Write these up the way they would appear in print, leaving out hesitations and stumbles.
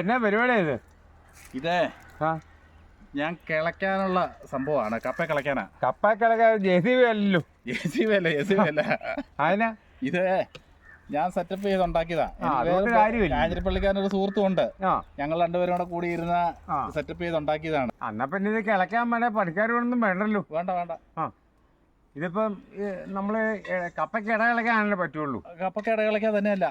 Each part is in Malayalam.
എന്നാ പരിപാടിയാ ഇത് ഞാൻ കിളയ്ക്കാനുള്ള സംഭവമാണ്. കപ്പ കിളയ്ക്കാനാ. കപ്പ കിളക്കാൻ JCB അല്ലല്ലോ. JCB അല്ല. അതിനാ ഇത് ഞാൻ സെറ്റപ്പ് ചെയ്ത് ഉണ്ടാക്കിയതാ. കാഞ്ഞിരപ്പള്ളിക്കാരനൊരു സുഹൃത്തും ഉണ്ട്. ഞങ്ങൾ രണ്ടുപേരും കൂടി ഇരുന്ന സെറ്റപ്പ് ചെയ്ത് ഉണ്ടാക്കിയതാണ്. എന്നാ പിന്നെ ഇത് കിളയ്ക്കാൻ വേണേ പണിക്കാരൊന്നും വേണ്ടല്ലോ. വേണ്ട. ഇതിപ്പം നമ്മള് കപ്പയ്ക്ക് ഇട കിളയ്ക്കാനല്ലേ പറ്റുള്ളൂ. കപ്പയ്ക്ക് ഇട കിളയ്ക്കാൻ തന്നെയല്ല,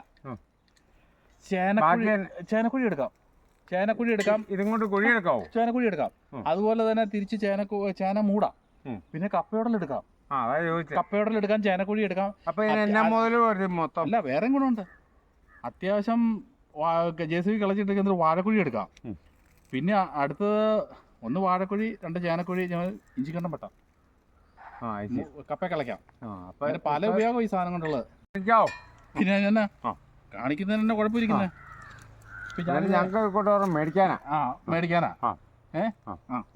ചേനക്കുഴി എടുക്കാം. ഇതുകൊണ്ട് കുഴി എടുക്കാവോ? ചേനക്കുഴി എടുക്കാം. അതുപോലെ തന്നെ തിരിച്ച് ചേന മൂടാം. പിന്നെ കപ്പയോടലെടുക്കാം. കപ്പയോടലെടുക്കാം, ചേനക്കുഴി എടുക്കാം. അപ്പൊ എന്നാ മുതൽ മൊത്തം അല്ല, വേറെ ഗുണമുണ്ട്. അത്യാവശ്യം JCB കിളച്ചിട്ട് വാഴക്കുഴി എടുക്കാം. പിന്നെ അടുത്തത് ഒന്ന് വാഴക്കുഴി, 2 ചേനക്കുഴി, ഇഞ്ചിക്കണ്ടം പട്ട, കപ്പ കിളയ്ക്കാം. അതിന് പല ഉപയോഗം ഈ സാധനം കൊണ്ടുള്ളത്. പിന്നെ എന്നാ കാണിക്കുന്നതിന് തന്നെ കുഴപ്പമിരിക്കുന്നത്. ഞങ്ങൾക്ക് മേടിക്കാനാ.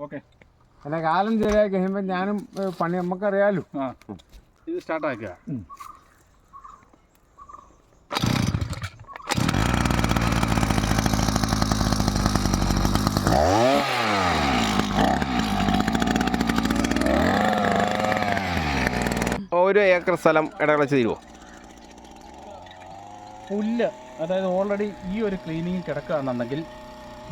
ഓക്കെ. എന്നാ കാലം ശരിയായി കഴിയുമ്പോ ഞാനും പണി നമുക്കറിയാലോ. ഇത് സ്റ്റാർട്ടാക്കുക. ഒരു ഏക്കർ സ്ഥലം ഇടകളച്ച് തരുമോ? പുല്ല്, അതായത് ഓൾറെഡി ഈ ഒരു ക്ലീനിങ് കിടക്കുകയാണെന്നുണ്ടെങ്കിൽ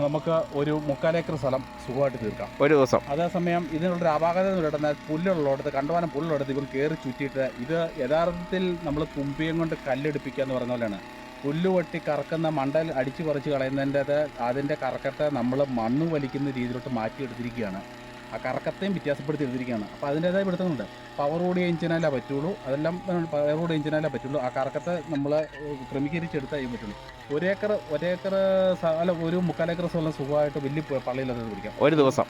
നമുക്ക് ഒരു 3/4 ഏക്കർ സ്ഥലം സുഖമായിട്ട് തീർക്കാം ഒരു ദിവസം. അതേസമയം ഇതിനുള്ളൊരു അപാകത എന്ന് പറയുന്നത് പുല്ലുള്ളടത്ത്, കണ്ടുവാനം പുല്ലുള്ളടത്ത് ഇവർ കയറി ചുറ്റിയിട്ട് ഇത് യഥാർത്ഥത്തിൽ നമ്മൾ തുമ്പിയും കൊണ്ട് കല്ലെടുപ്പിക്കുക എന്ന് പറയുന്ന പോലെയാണ്. പുല്ല് വെട്ടി കറക്കുന്ന മണ്ടൽ അടിച്ചു പറിച്ച് കളയുന്നതിൻ്റെ അതിൻ്റെ കറക്കത്തെ നമ്മൾ മണ്ണ് വലിക്കുന്ന രീതിയിലോട്ട് മാറ്റിയെടുത്തിരിക്കുകയാണ്. ആ കറക്കത്തെയും വ്യത്യാസപ്പെടുത്തി എടുത്തിരിക്കുകയാണ്. അപ്പോൾ അതിൻ്റേതായ പിടുത്തമുണ്ട്. പവർ കൂടിയ എഞ്ചിനാലേ പറ്റുള്ളൂ. അതെല്ലാം പവർ കൂടിയ എഞ്ചിനാലേ പറ്റുള്ളൂ. ആ കറക്കത്തെ നമ്മൾ ക്രമീകരിച്ചെടുത്താൽ പറ്റുള്ളൂ. ഒരു ഏക്കർ അല്ല, ഒരു 3/4 ഏക്കർ സ്ഥലം സുഖമായിട്ട് വലിയ പള്ളിയിലത് പിടിക്കാം ഒരു ദിവസം.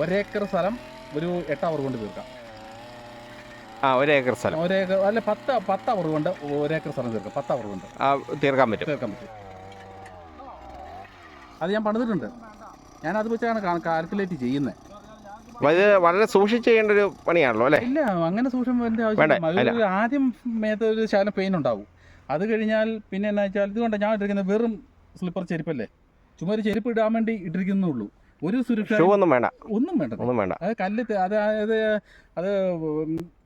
1 ഏക്കർ സ്ഥലം ഒരു 8 അവർ കൊണ്ട് തീർക്കാം. 1 ഏക്കർ സ്ഥലം അല്ല 10 അവർ കൊണ്ട് 1 ഏക്കർ സ്ഥലം തീർക്കാം. 10 അവർ കൊണ്ട് തീർക്കാൻ പറ്റും. അത് ഞാൻ പണിതിട്ടുണ്ട്. ഞാനത് വെച്ചാണ് കാൽക്കുലേറ്റ് ചെയ്യുന്നത്. ഇത് വളരെ സൂക്ഷിച്ച് ചെയ്യേണ്ട ഒരു പണിയാണല്ലോ അല്ലേ? ഇല്ല, അങ്ങനെ സൂക്ഷിക്കേണ്ട ആവശ്യം. ആദ്യം മേത്ത് ഒരു ശകലം പെയിൻ ഉണ്ടാവും. അത് കഴിഞ്ഞാൽ പിന്നെ എന്നാ വെച്ചാൽ ഇതുകൊണ്ട് ഞാൻ ഇട്ടിരിക്കുന്നത് വെറും സ്ലിപ്പർ ചെരുപ്പല്ലേ, ചുമ്മാ ഒരു ചെരുപ്പ് ഇടാൻ വേണ്ടി ഇട്ടിരിക്കുന്നുള്ളൂ. ഒരു സുരക്ഷ ഒന്നും വേണ്ട. അത് കല്ല് അത്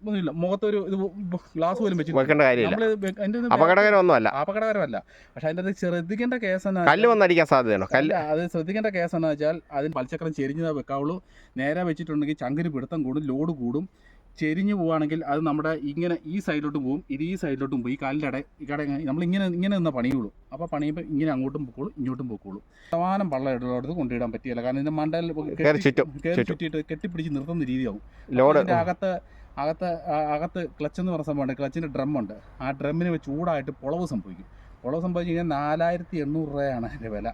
ഒന്നുമില്ല. മുഖത്തൊരു ഇത് ഗ്ലാസ് പോലും വെച്ചിട്ട് അപകടകരമല്ല. പക്ഷെ അതിൻ്റെ അത് ശ്രദ്ധിക്കേണ്ട കേസ് അത് ശ്രദ്ധിക്കേണ്ട കേസ് എന്ന് വെച്ചാൽ അതിന് പൽച്ചക്രം ചെരിഞ്ഞ് വെക്കാവുള്ളൂ. നേരെ വെച്ചിട്ടുണ്ടെങ്കിൽ ചങ്കിന് പിടുത്തം കൂടും, ലോഡ് കൂടും. ചെരിഞ്ഞു പോവുകയാണെങ്കിൽ അത് നമ്മുടെ ഇങ്ങനെ ഈ സൈഡിലോട്ടും പോകും, ഇത് ഈ സൈഡിലോട്ടും പോകും. ഈ കാലിൻ്റെ കട നമ്മളിങ്ങനെ നിന്ന പണിയുള്ളൂ. അപ്പോൾ പണിയുമ്പോൾ ഇങ്ങനെ അങ്ങോട്ടും പൊക്കോളൂ, ഇങ്ങോട്ടും പൊക്കോളൂ. സമാനം പള്ളം ഇടലോടത്ത് കൊണ്ടിടാൻ പറ്റിയല്ല. കാരണം ഇതിൻ്റെ മണ്ടയിൽ ചുറ്റിയിട്ട് കെട്ടിപ്പിടിച്ച് നിർത്തുന്ന രീതിയാവും. അതിൻ്റെ അകത്ത് ക്ലച്ച് എന്ന് പറഞ്ഞ സംഭവമുണ്ട്. ക്ലച്ചിൻ്റെ ഡ്രമ്മുണ്ട്. ആ ഡ്രമ്മിന് ചൂടായിട്ട് പൊളവ് സംഭവിക്കും. പൊളവ് സംഭവിച്ച് കഴിഞ്ഞാൽ 4800 രൂപയാണ് അതിൻ്റെ വില.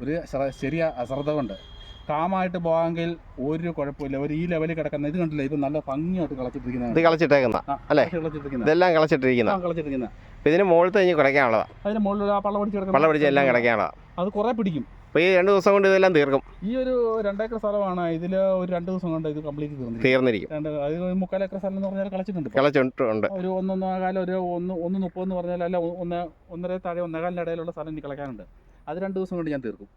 ഒരു ചെറിയ അശ്രദ്ധ കൊണ്ട് കാമായിട്ട് പോകാമെങ്കിൽ ഒരു കുഴപ്പമില്ല. ഈ ലെവലിൽ കിടക്കുന്ന ഇത് കണ്ടില്ല, ഇപ്പം നല്ല ഭംഗിയായിട്ട് കളച്ചിട്ടിരിക്കുന്ന ഇതിന് മുകളിൽ കിടക്കാനുള്ളതാ. അതിന് മുകളിൽ ആ പള്ള പിടിച്ച് എല്ലാം കിടക്കാനുള്ളതാ. അത് കുറേ പിടിക്കും. അപ്പോൾ ഈ 2 ദിവസം കൊണ്ട് ഇതെല്ലാം തീർക്കും. ഈ ഒരു 2 ഏക്കർ സ്ഥലമാണ്. ഇതിൽ ഒരു 2 ദിവസം കൊണ്ട് ഇത് കംപ്ലീറ്റ് തീർന്നിരിക്കും. അത് 3/4 ഏക്കർ സ്ഥലം എന്ന് പറഞ്ഞാൽ കളച്ചിട്ടുണ്ട്. ഒരു 1.25 ഒരു 1.30 എന്ന് പറഞ്ഞാൽ അല്ല 1.5 താഴെ 1.25 ഇടയിലുള്ള സ്ഥലം ഇനി കളക്കാനുണ്ട്. അത് 2 ദിവസം കൊണ്ട് ഞാൻ തീർക്കും.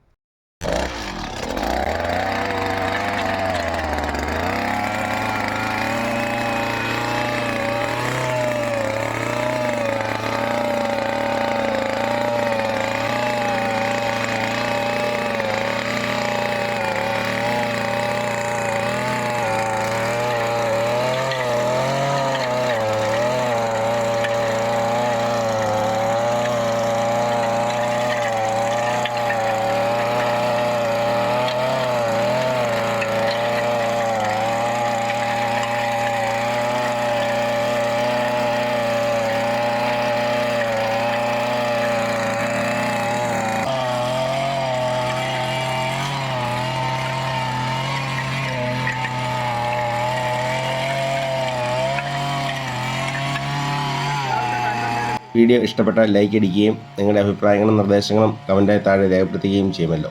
വീഡിയോ ഇഷ്ടപ്പെട്ടാൽ ലൈക്ക് അടിക്കുകയും നിങ്ങളുടെ അഭിപ്രായങ്ങളും നിർദ്ദേശങ്ങളും കമൻറ്റായി താഴെ രേഖപ്പെടുത്തുകയും ചെയ്യുമല്ലോ.